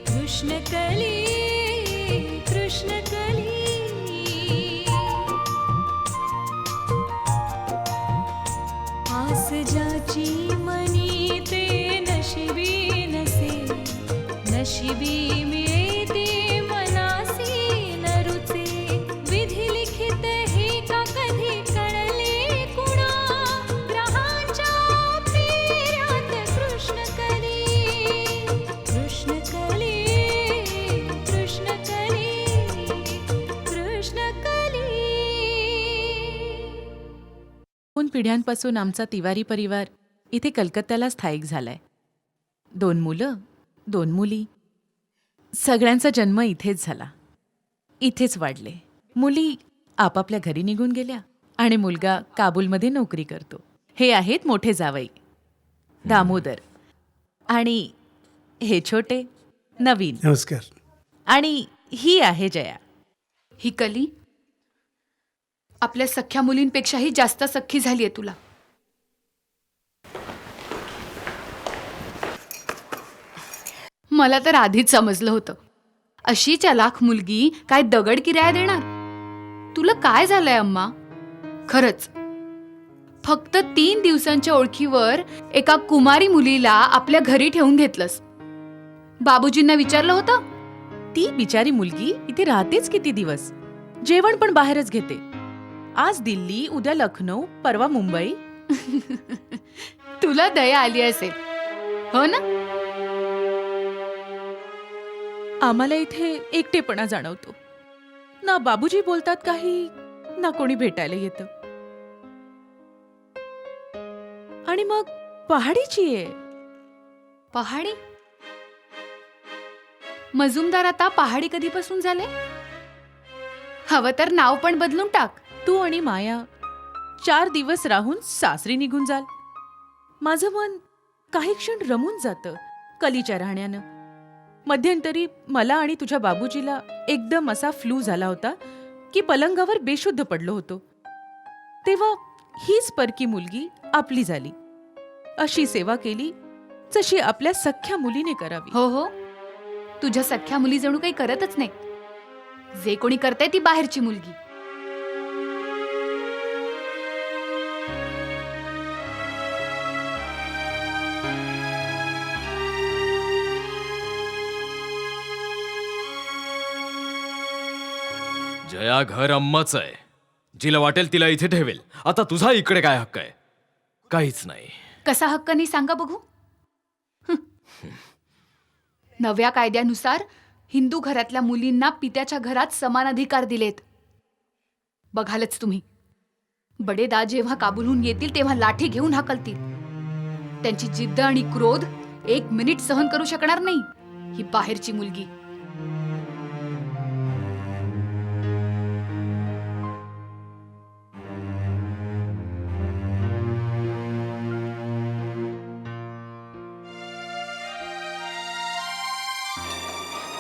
कृष्णकली कृष्णकली आस ज्याची मनी ते नशिबी नसे नशिबी मिळते मनासी न रुचे विधी लिखित हे का कधी कळले कुणा ग्रहाच्या फेऱ्यात कृष्णकली कृष्णकली कृष्णकली कृष्णकली. 2 पिढ्यांपासून आमचा तिवारी परिवार इथे कलकत्त्याला स्थायिक झालाय. 2 मुलं 2 मुली. सगळ्यांचा जन्म इथेच झाला, इथेच वाढले. मुली आपापल्या घरी निघून गेल्या आणि मुलगा काबूलमध्ये नोकरी करतो. हे आहेत मोठे जावई दामोदर आणि हे छोटे नवीन. नमस्कार. आणि ही आहे जया. ही कली आपल्या सख्या मुलींपेक्षाही जास्त सख्खी झालीये तुला. मला तर आधीच समजलं होतं, अशी चलाख मुलगी काय दगड किराया देणार. तुला काय झालंय अम्मा? खरंच फक्त 3 दिवसांच्या ओळखीवर एका कुमारी मुलीला आपल्या घरी ठेवून घेतलंस. बाबूजींना विचारलं होतं? ती बिचारी मुलगी इथे राहतेच किती दिवस. जेवण पण बाहेरच घेते. आज दिल्ली, उद्या लखनौ, परवा मुंबई. तुला दया आली असेल हो ना. आम्हाला इथे एकटेपणा जाणवतो. ना बाबूजी बोलतात काही, ना कोणी भेटायला येतं. आणि मग पहाडीची आहे. पहाडी? मजुमदार आता पहाडी कधीपासून झाले? हवं तर नाव पण बदलून टाक. तू आणि माया 4 दिवस राहून सासरी निघून जाल. माझं मन काही क्षण रमून जातं कलीच्या राहण्यानं. मध्यंतरी मला आणि तुझ्या बाबूजीला एकदम असा फ्लू झाला होता की पलंगावर बेशुद्ध पडलो होतो. तेव्हा हीच परकी मुलगी आपली झाली. अशी सेवा केली जशी आपल्या सख्या मुलीने करावी. हो हो, तुझ्या सख्या मुली जणू काही करतच नाही. जे कोणी करते ती बाहेरची मुलगी. जया घर अम्माच आहे. जिला वाटेल तिला इथे ठेवेल. आता तुझा इकडे काय हक्क आहे? काहीच नाही. कसा हक्क नाही सांगा बघू. नव्या कायद्यानुसार हिंदू घरातल्या मुलींना पित्याच्या घरात समान अधिकार दिलेत. बघालच तुम्ही, बडेदा जेव्हा काबूलहून येतील तेव्हा लाठी घेऊन हाकलतील. त्यांची जिद्द आणि क्रोध 1 मिनिट सहन करू शकणार नाही ही बाहेरची मुलगी.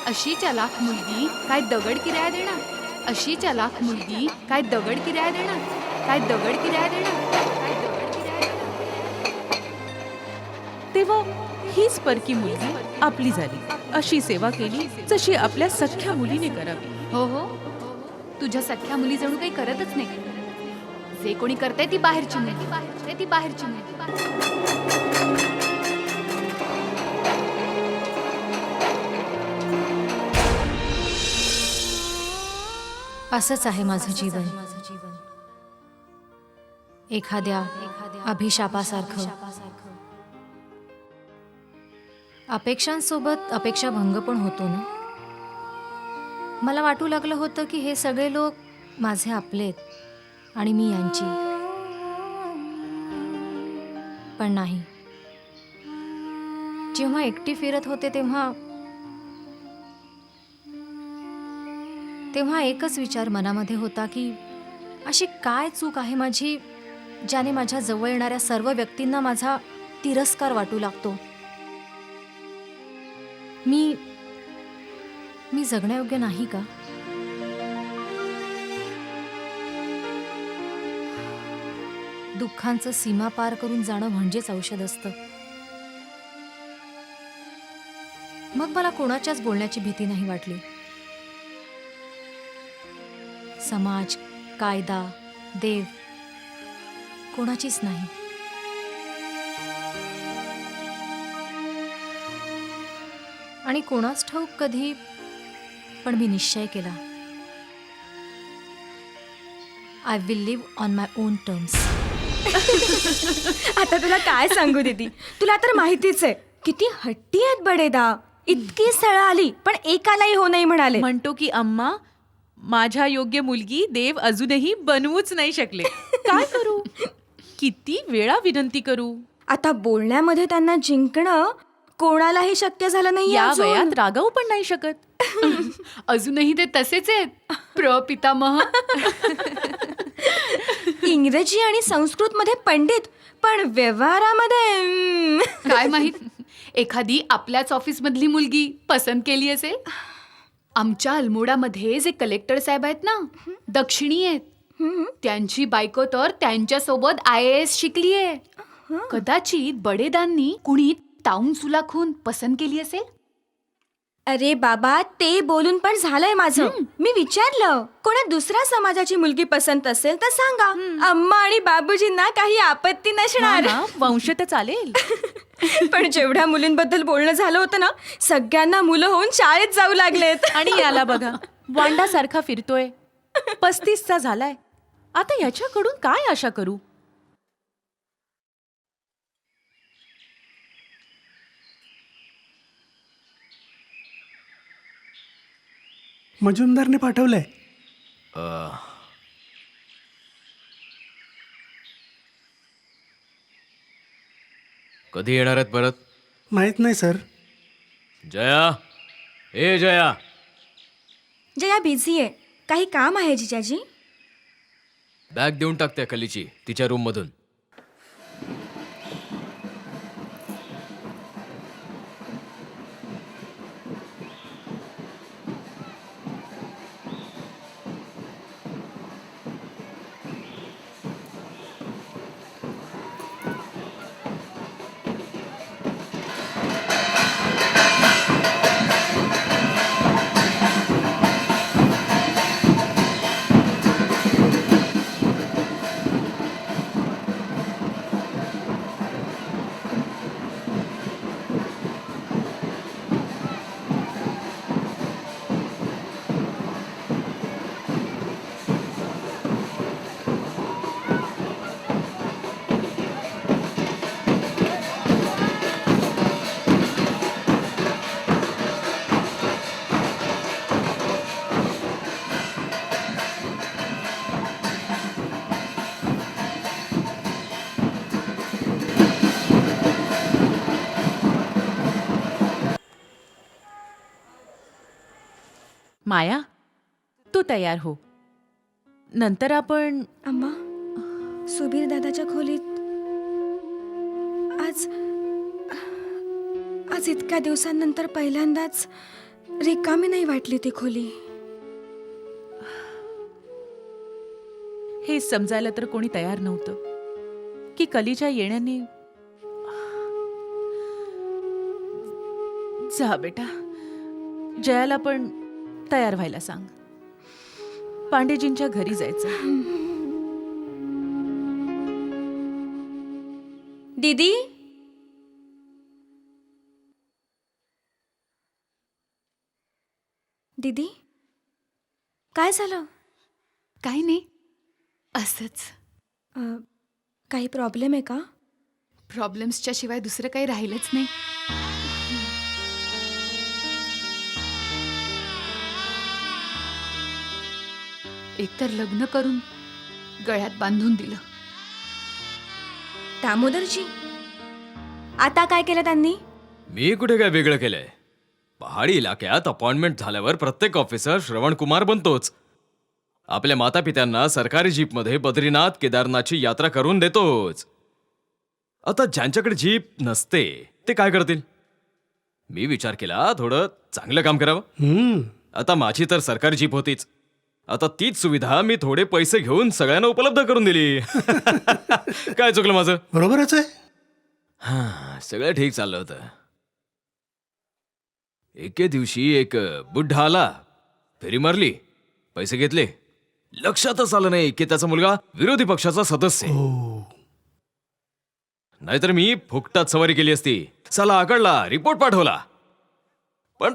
अशी चलाख मुलगी काय दगड किराया देणार? अशी चलाख मुलगी काय दगड किराया देणार? काय दगड किराया देणार? काय दगड किराया देणार? तेव्हा हीच परकी मुलगी आपली झाली. अशी सेवा केली जशी आपल्या सख्या मुलीने करावी. हो हो, तुझ्या सख्या मुली जणू काही करतच नाही. जे कोणी करते ती बाहेरची मुलगी. ती बाहेरची मुलगी. असंच आहे माझं जीवन. एखाद्या अभिशापासारखं. अपेक्षांसोबत अपेक्षाभंग पण होतो ना. मला वाटू लागलं होतं की हे सगळे लोक माझे आपलेत आणि मी यांची. पण नाही. जेव्हा एकटी फिरत होते तेव्हा एकच विचार मनामध्ये होता की अशी काय चूक आहे माझी ज्याने माझ्या जवळ येणाऱ्या सर्व व्यक्तींना माझा तिरस्कार वाटू लागतो. मी जगण्यायोग्य नाही का? दुःखांचं सीमा पार करून जाणं म्हणजेच औषध असतं. मग मला कोणाच्याच बोलण्याची भीती नाही वाटली. समाज, कायदा, देव कोणाचीच नाही. आणि कोणाच ठाऊक कधी, पण मी निश्चय केला, I will live on my own terms. आता तुला काय सांगू दीदी, तुला तर माहितीच आहे किती हट्टी आहेत बडेदा. इतकी स्थळं आली पण एकालाही हो नाही म्हणाले. म्हणतो की अम्मा, माझ्या योग्य मुलगी देव अजूनही बनवूच नाही शकले. काय करू? किती वेळा विनंती करू? आता बोलण्यामध्ये त्यांना जिंकणं कोणालाही शक्य झालं नाही या वयात रागावू पण नाही शकत. अजूनही ते तसेच आहेत प्रपितामह. इंग्रजी आणि संस्कृत मध्ये पंडित, पण व्यवहारामध्ये काय माहित, एखादी आपल्याच ऑफिसमधली मुलगी पसंत केली असेल. आमच्या अल्मोडामध्ये जे कलेक्टर साहेब आहेत ना, दक्षिणी आहेत, त्यांची बायको तर त्यांच्यासोबत IAS शिकली आहे. कदाचित बडेदांनी कुणी ताऊन सुलाखून पसंत केली असेल. अरे बाबा, ते बोलून पण झालंय माझं. मी विचारलं कोणा दुसऱ्या समाजाची मुलगी पसंत असेल तर सांगा, अम्मा आणि बाबूजींना काही आपत्ती नसणार. हा, वंश तर चालेल. पण जेवढ्या मुलींबद्दल बोलणं झालं होतं ना, सगळ्यांना मुलं होऊन शाळेत जाऊ लागलेत. आणि याला बघा, वांडासारखा फिरतोय, 35चा झालाय. आता याच्याकडून काय आशा करू? मजुमदारने पाठवलंय. कधी येणार आहेत परत? माहित नाही सर. जया, ए जया. जया बिझी आहे, काही काम आहे जिजाजी? बॅग देऊन टाकते कलीची तिच्या रूम मधून. माया, तू तयार हो. नंतर आपण अम्मा, सुबीर दादाच्या खोलीत आज आज इतक्या दिवसांनंतर पहिल्यांदाच रिकामी नाही वाटली ती खोली. हे समजायला तर कोणी तयार नव्हतं की कलीच्या येण्याने. जा बेटा, जयाला पण तयार व्हायला सांग. पांडेजींच्या घरी जायचं. दीदी, दीदी, काय झालं? काही नाही, असंच. काही प्रॉब्लेम आहे का? प्रॉब्लेम्सच्या शिवाय दुसरं काही राहिलंच नाही. एकतर लग्न करून गळ्यात बांधून दिलं. दामोदरजी, आता काय केलं त्यांनी? मी कुठे काय वेगळं केलंय? पहाडी इलाक्यात अपॉइंटमेंट झाल्यावर प्रत्येक ऑफिसर श्रवण कुमार बनतोच. आपल्या मातापित्यांना सरकारी जीपमध्ये बद्रीनाथ केदारनाथची यात्रा करून देतोच. आता ज्यांच्याकडे जीप नसते ते काय करतील? मी विचार केला थोडं चांगलं काम करावं. आता माझी तर सरकारी जीप होतीच. आता तीच सुविधा मी थोडे पैसे घेऊन सगळ्यांना उपलब्ध करून दिली. काय चुकलं माझं? बरोबरच आहे. हा, सगळं ठीक चाललं होतं. एके दिवशी एक बुड्ढा आला, फेरी मारली, पैसे घेतले. लक्षातच आलं नाही की त्याचा मुलगा विरोधी पक्षाचा सदस्य आहे. हो. नाहीतर मी फुकटात सवारी केली असती. चला आकडला, रिपोर्ट पाठवला. पण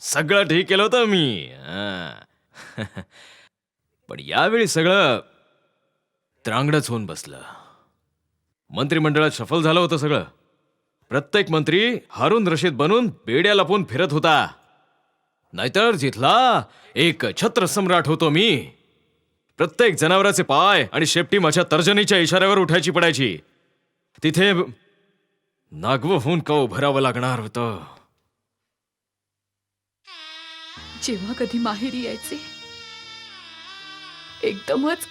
सगळं ठीक केलं होतं मी. पण यावेळी सगळं त्रांगडच होऊन बसलं. मंत्रिमंडळात शफल झालं होतं सगळं. प्रत्येक मंत्री हारून रशीद बनून बेड्या लपून फिरत होता. नाहीतर जिथला एक छत्रसम्राट होतो मी. प्रत्येक जनावराचे पाय आणि शेपटी माझ्या तर्जनीच्या इशाऱ्यावर उठायची पडायची. तिथे नागवं होऊन का उभं राहावं लागणार होतं. जेव्हा कधी माहेरी यायचे एकदमच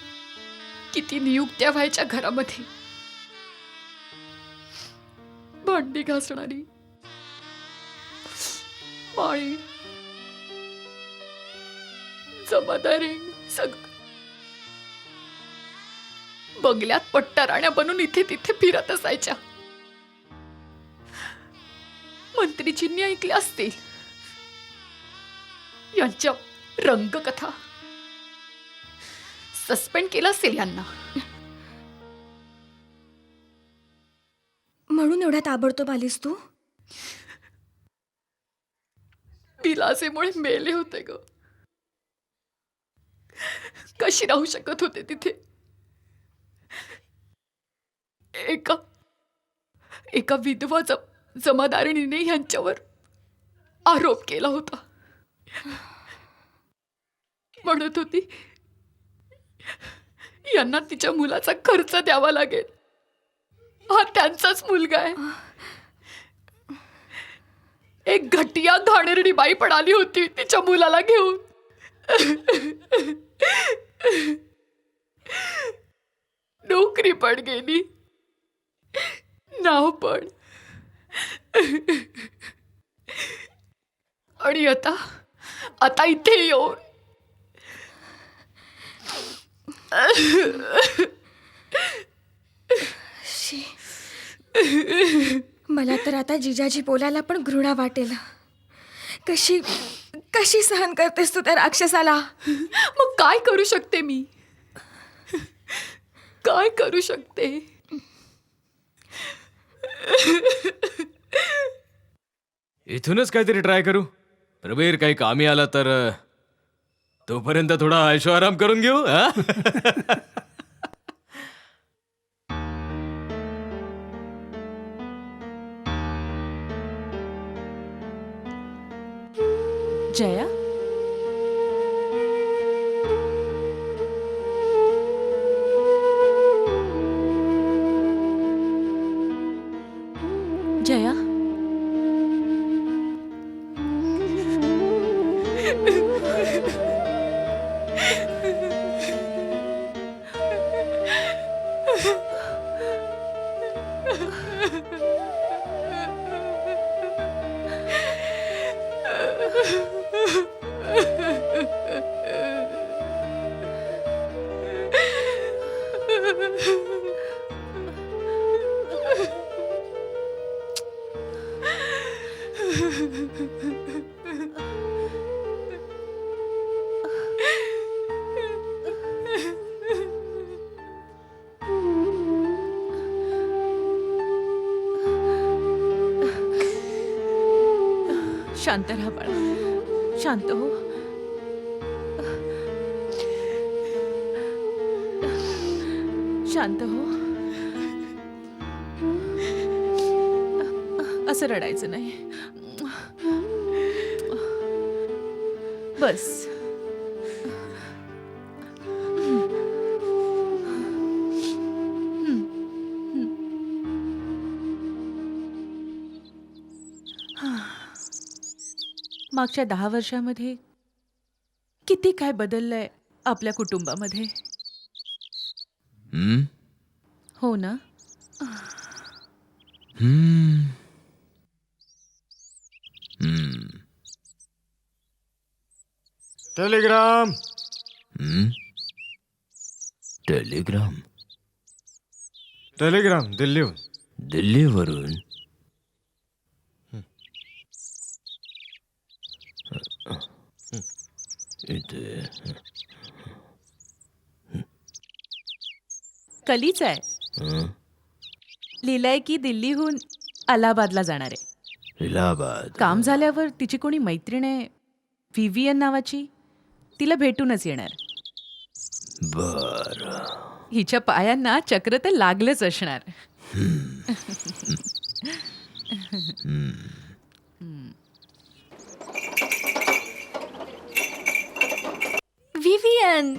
किती नियुक्त्या व्हायच्या घरामध्ये. भांडी घासणारी, माळी, जमादारी, सगळं बंगल्यात पट्टाराण्या बनून इथे तिथे फिरत असायच्या. मंत्रीजींनी ऐकले असतील यांच्या रंगकथा. सस्पेंड केलं असेल यांना. म्हणून एवढ्या ताबडतोब आलीस तू? विलासेमुळे मेले होते ग. कशी राहू शकत होते तिथे. एका विधवा जमादारणीने यांच्यावर आरोप केला होता. म्हणत होती यांना तिच्या मुलाचा खर्च द्यावा लागेल. हा त्यांचाच मुलगा आहे. एक घटिया घाणेरडी बाई पण आली होती तिच्या मुलाला घेऊन. नोकरी पण गेली, नाव पण. आणि आता इथे येऊन शी. मला तर आता जिजाजी बोलायला पण घृणा वाटेल. कशी कशी सहन करतेस तू त्या राक्षसाला? मग काय करू शकते मी? काय करू शकते? इथूनच काहीतरी ट्राय करू. प्रवीर काही कामी आला तर तोपर्यंत थोडा ऐशो आराम करून घेऊ. हा? जया, जया, शांत राहा बाळा, शांत हो. शांत हो. असं रडायचं नाही. बस. मागच्या 10 वर्षामध्ये किती काय बदललंय आपल्या कुटुंबामध्ये. हो ना. टेलिग्राम. टेलिग्राम टेलिग्राम दिल्लीहून. दिल्लीवरून. इथे कलीच आहे. हं? लिहिलंय की दिल्लीहून अलाहाबादला जाणार आहे. इलाहाबाद. काम झाल्यावर तिची कोणी मैत्रीण आहे व्हीव्हीएन नावाची, तिला भेटूनच येणार. बर. हिच्या पायांना चक्र तर लागलंच असणार. Vivian.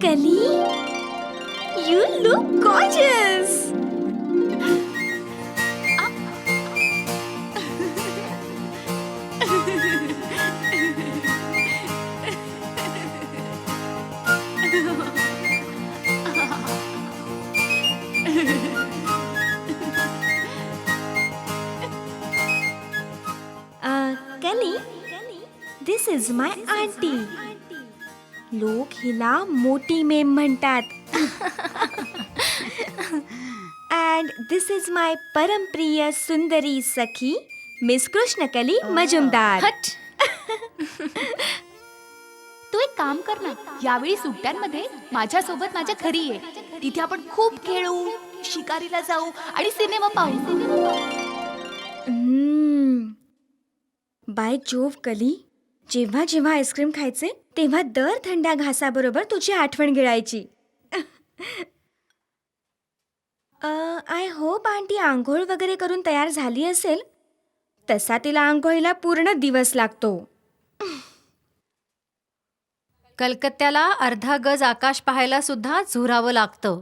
Kali, you look gorgeous. Kali, this is my auntie. लोक हिला मोठी मेम म्हणतात. And this is my परमप्रिय Sundari Sakhi miss Krishnakali Majumdar. तू एक काम कर ना, यावेळी सुट्ट्यांमध्ये माझ्यासोबत माझ्या घरी ये. तिथे आपण खूप खेळू, शिकारीला जाऊ आणि सिनेमा पाहू. बाय जोव कली, जेव्हा जेव्हा आईस्क्रीम खायचे तेव्हा दर थंड्या घासाबरोबर तुझी आठवण गिळायची. आय होप आंटी आंघोळ वगैरे करून तयार झाली असेल. तसा तिला आंघोळीला पूर्ण दिवस लागतो. कलकत्त्याला अर्धा गज आकाश पाहायला सुद्धा झुरावं लागतं.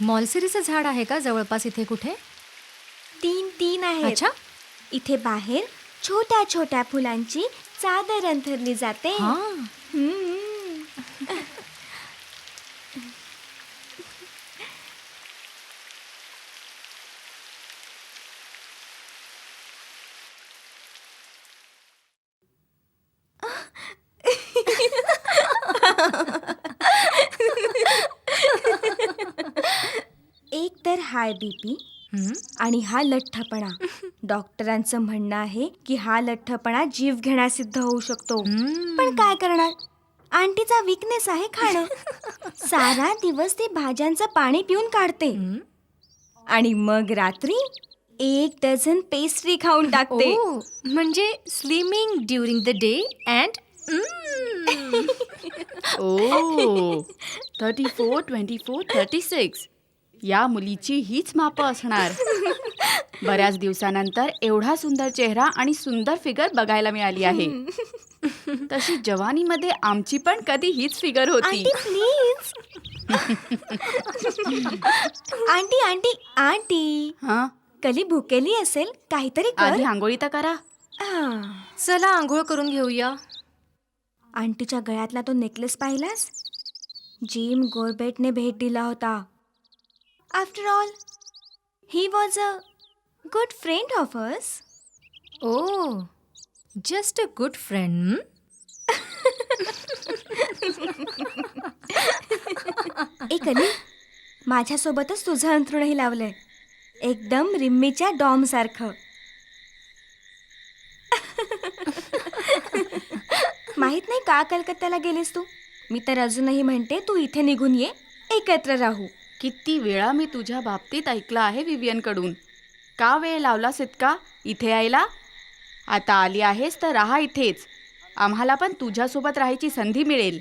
मॉलसिरीचं झाड आहे का जवळपास इथे कुठे? 3 आहेत. अच्छा. इथे बाहेर छोट्या छोट्या फुलांची चादर अंथरली जाते. हां. एक तर हाय बीपी आणि हा लठ्ठपणा. डॉक्टरांचं म्हणणं आहे की हा लठ्ठपणा जीव घेणा सिद्ध होऊ शकतो. पण काय करणार, आंटीचा वीकनेस आहे खाणं. सारा दिवस ती भाज्यांचं पाणी पिऊन काढते आणि मग रात्री 1 डझन पेस्ट्री खाऊन टाकते. ओ, म्हणजे slimming during the day and ओ 34, 24, 36 या मुलीची हीच मापं असणार. बऱ्याच दिवसानंतर एवढा सुंदर चेहरा आणि सुंदर फिगर बघायला मिळाली आहे. तशी जवानीमध्ये आमची पण कधी हीच फिगर होती. Aunty please. Aunty aunty aunty, हा, कली भुकेली असेल, काहीतरी कर. आधी आंघोळी तर करा. चला आंघोळ करून घेऊया. आंटीच्या गळ्यातला तो नेकलेस पाहिलास? जिम गोरबेटने भेट दिला होता. After all he was a good friend of us. ओ, जस्ट अ गुड फ्रेंड. एक अली, माझ्यासोबतच तुझं अंथरुणही लावलंय, एकदम रिम्मीच्या डॉम सारखं. माहित नाही का कलकत्त्याला गेलीस तू. मी तर अजूनही म्हणते तू इथे निघून ये, एकत्र राहू. किती वेळा मी तुझ्या बाबतीत ऐकलं आहे विवियनकडून. का वेळ लावलास इतका इथे यायला? आता आली आहेस तर राहा इथेच. आम्हाला पण तुझ्यासोबत राहायची संधी मिळेल.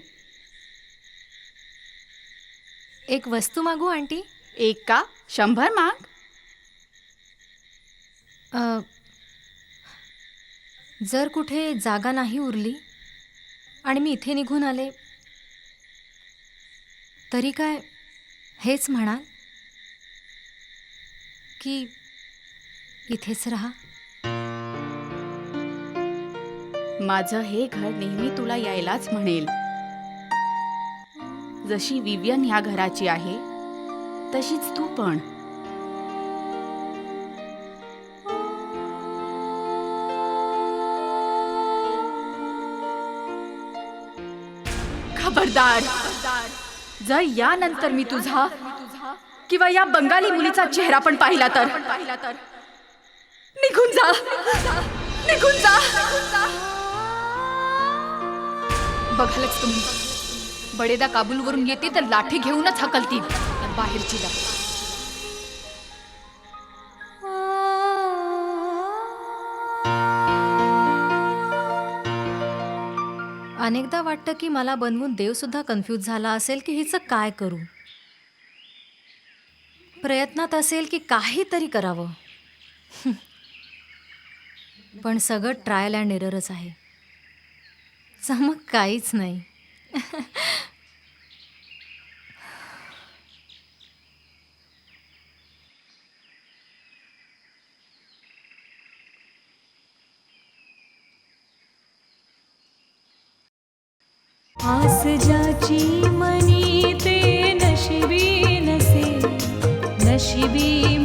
एक वस्तू मागू आंटी? एक का 100 माग? जर कुठे जागा नाही उरली आणि मी इथे निघून आले तरी काय हेच म्हणाल की इथेच राहा? माझं हे घर नेहमी तुला यायलाच म्हणेल. जशी विवियन ह्या घराची आहे तशीच तू पण. खबरदार, जर यानंतर मी तुझा किंवा या बंगाली मुलीचा चेहरा पण पाहिला तर निघून जा, निघून जा. बघालच तुम्ही, बडेदा काबूलवरून येते तर लाठी घेऊनच हकलतील. बाहेरची जा. अनेकदा वाटतं की मला बनवून देवसुद्धा कन्फ्यूज झाला असेल की हिचं काय करू. प्रयत्नात असेल की काहीतरी करावं, पण सगळं ट्रायल अँड एररच आहे. चमक काहीच नाही. आस ज्याची मनी ते नशिबी नसे, नशिबी